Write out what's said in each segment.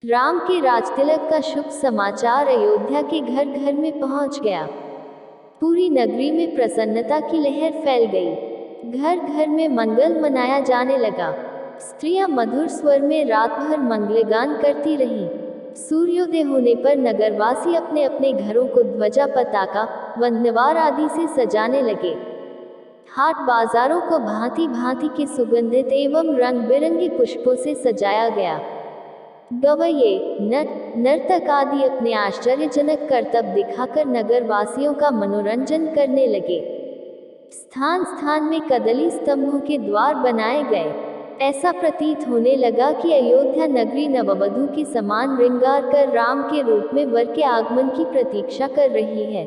राम के राजतिलक का शुभ समाचार अयोध्या के घर घर में पहुंच गया। पूरी नगरी में प्रसन्नता की लहर फैल गई। घर घर में मंगल मनाया जाने लगा। स्त्रियां मधुर स्वर में रात भर मंगलगान करती रहीं। सूर्योदय होने पर नगरवासी अपने अपने घरों को ध्वजा, पताका, वंदनार आदि से सजाने लगे। हाट बाजारों को भांति भांति के सुगंधित एवं रंग बिरंगे पुष्पों से सजाया गया। गवैये, नर्तक आदि अपने आश्चर्यजनक करतब दिखाकर नगरवासियों का मनोरंजन करने लगे। स्थान स्थान में कदली स्तंभों के द्वार बनाए गए। ऐसा प्रतीत होने लगा कि अयोध्या नगरी नववधू के समान श्रृंगार कर राम के रूप में वर के आगमन की प्रतीक्षा कर रही है।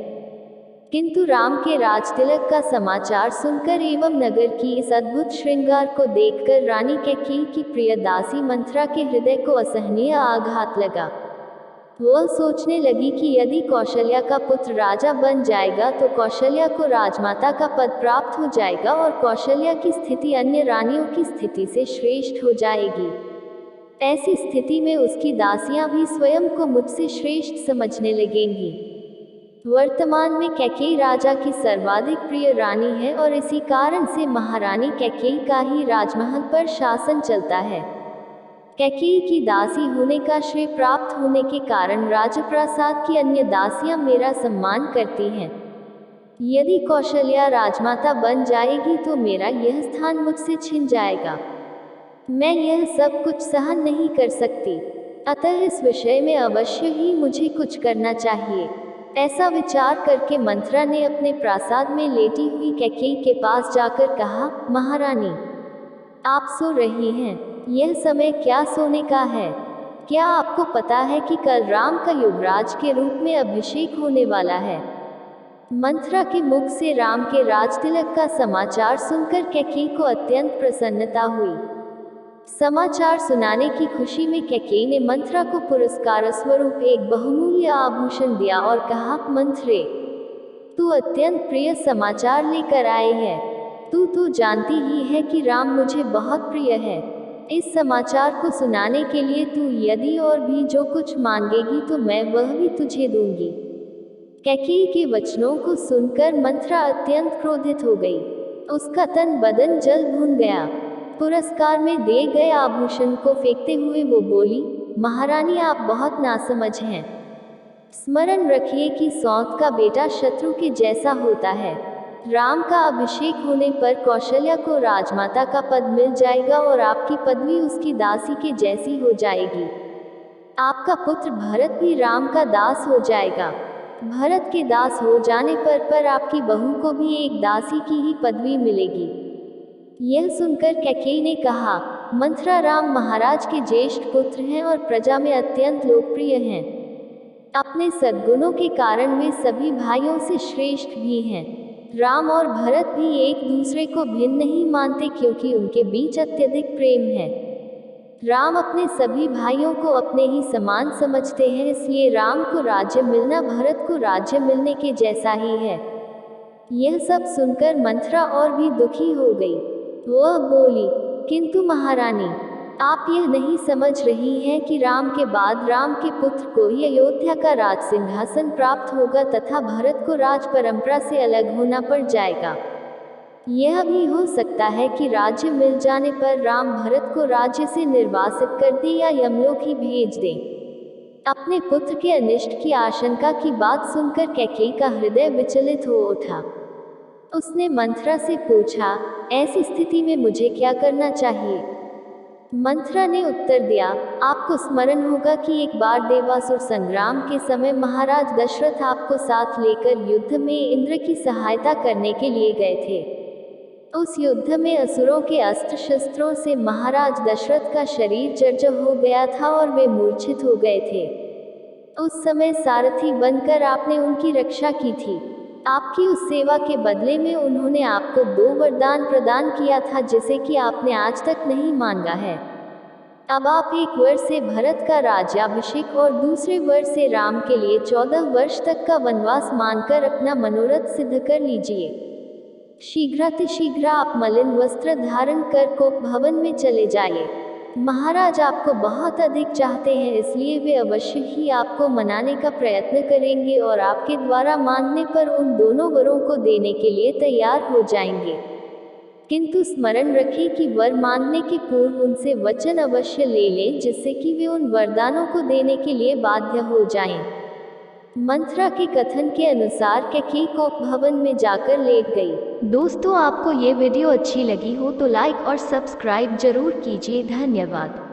किंतु राम के राजतिलक का समाचार सुनकर एवं नगर की इस अद्भुत श्रृंगार को देखकर रानी कैकेयी की प्रिय दासी मंथरा के हृदय को असहनीय आघात लगा। वह सोचने लगी कि यदि कौशल्या का पुत्र राजा बन जाएगा तो कौशल्या को राजमाता का पद प्राप्त हो जाएगा और कौशल्या की स्थिति अन्य रानियों की स्थिति से श्रेष्ठ हो जाएगी। ऐसी स्थिति में उसकी दासियां भी स्वयं को मुझसे श्रेष्ठ समझने लगेंगी। वर्तमान में कैकेयी राजा की सर्वाधिक प्रिय रानी है और इसी कारण से महारानी कैकेयी का ही राजमहल पर शासन चलता है। कैकेयी की दासी होने का श्रेय प्राप्त होने के कारण राजप्रासाद की अन्य दासियां मेरा सम्मान करती हैं। यदि कौशल्या राजमाता बन जाएगी तो मेरा यह स्थान मुझसे छिन जाएगा। मैं यह सब कुछ सहन नहीं कर सकती, अतः इस विषय में अवश्य ही मुझे कुछ करना चाहिए। ऐसा विचार करके मंथरा ने अपने प्रासाद में लेटी हुई कैकेयी के पास जाकर कहा, महारानी, आप सो रही हैं। यह समय क्या सोने का है? क्या आपको पता है कि कल राम का युवराज के रूप में अभिषेक होने वाला है? मंथरा के मुख से राम के राजतिलक का समाचार सुनकर कैकेयी को अत्यंत प्रसन्नता हुई। समाचार सुनाने की खुशी में कैकेयी ने मंथरा को पुरस्कार स्वरूप एक बहुमूल्य आभूषण दिया और कहा, मंथरे, तू अत्यंत प्रिय समाचार लेकर आए है। तू तो जानती ही है कि राम मुझे बहुत प्रिय है। इस समाचार को सुनाने के लिए तू यदि और भी जो कुछ मांगेगी तो मैं वह भी तुझे दूंगी। कैकेयी के वचनों को सुनकर मंथरा अत्यंत क्रोधित हो गई। उसका तन बदन जल भून गया। पुरस्कार में दिए गए आभूषण को फेंकते हुए वो बोली, महारानी, आप बहुत नासमझ हैं। स्मरण रखिए कि सौंत का बेटा शत्रु के जैसा होता है। राम का अभिषेक होने पर कौशल्या को राजमाता का पद मिल जाएगा और आपकी पदवी उसकी दासी के जैसी हो जाएगी। आपका पुत्र भरत भी राम का दास हो जाएगा। भरत के दास हो जाने पर आपकी बहू को भी एक दासी की ही पदवी मिलेगी। यह सुनकर कैकेयी ने कहा, मंथरा, राम महाराज के ज्येष्ठ पुत्र हैं और प्रजा में अत्यंत लोकप्रिय हैं। अपने सद्गुणों के कारण वे सभी भाइयों से श्रेष्ठ भी हैं। राम और भरत भी एक दूसरे को भिन्न नहीं मानते क्योंकि उनके बीच अत्यधिक प्रेम है। राम अपने सभी भाइयों को अपने ही समान समझते हैं, इसलिए राम को राज्य मिलना भरत को राज्य मिलने के जैसा ही है। यह सब सुनकर मंथरा और भी दुखी हो गई। वह बोली, किंतु महारानी, आप यह नहीं समझ रही हैं कि राम के बाद राम के पुत्र को ही अयोध्या का राज सिंहासन प्राप्त होगा तथा भरत को राज परंपरा से अलग होना पड़ जाएगा। यह भी हो सकता है कि राज्य मिल जाने पर राम भरत को राज्य से निर्वासित कर दे या यमलोक ही भेज दे। अपने पुत्र के अनिष्ट की आशंका की बात सुनकर कैकेयी का हृदय विचलित हो उठा। उसने मंथरा से पूछा, ऐसी स्थिति में मुझे क्या करना चाहिए? मंथरा ने उत्तर दिया, आपको स्मरण होगा कि एक बार देवासुर संग्राम के समय महाराज दशरथ आपको साथ लेकर युद्ध में इंद्र की सहायता करने के लिए गए थे। उस युद्ध में असुरों के अस्त्र शस्त्रों से महाराज दशरथ का शरीर जर्जर हो गया था और वे मूर्छित हो गए थे। उस समय सारथी बनकर आपने उनकी रक्षा की थी। आपकी उस सेवा के बदले में उन्होंने आपको 2 वरदान प्रदान किया था जिसे कि आपने आज तक नहीं मांगा है। अब आप एक वर से भरत का राज्याभिषेक और दूसरे वर से राम के लिए 14 वर्ष तक का वनवास मानकर अपना मनोरथ सिद्ध कर लीजिए। शीघ्रातिशीघ्र आप मलिन वस्त्र धारण कर कोप भवन में चले जाइए। महाराज आपको बहुत अधिक चाहते हैं, इसलिए वे अवश्य ही आपको मनाने का प्रयत्न करेंगे और आपके द्वारा मानने पर उन दोनों वरों को देने के लिए तैयार हो जाएंगे। किंतु स्मरण रखें कि वर मांगने के पूर्व उनसे वचन अवश्य ले लें, जिससे कि वे उन वरदानों को देने के लिए बाध्य हो जाएं। मंथरा के कथन के अनुसार कैकेयी कोप भवन में जाकर लेट गई। दोस्तों, आपको ये वीडियो अच्छी लगी हो तो लाइक और सब्सक्राइब जरूर कीजिए। धन्यवाद।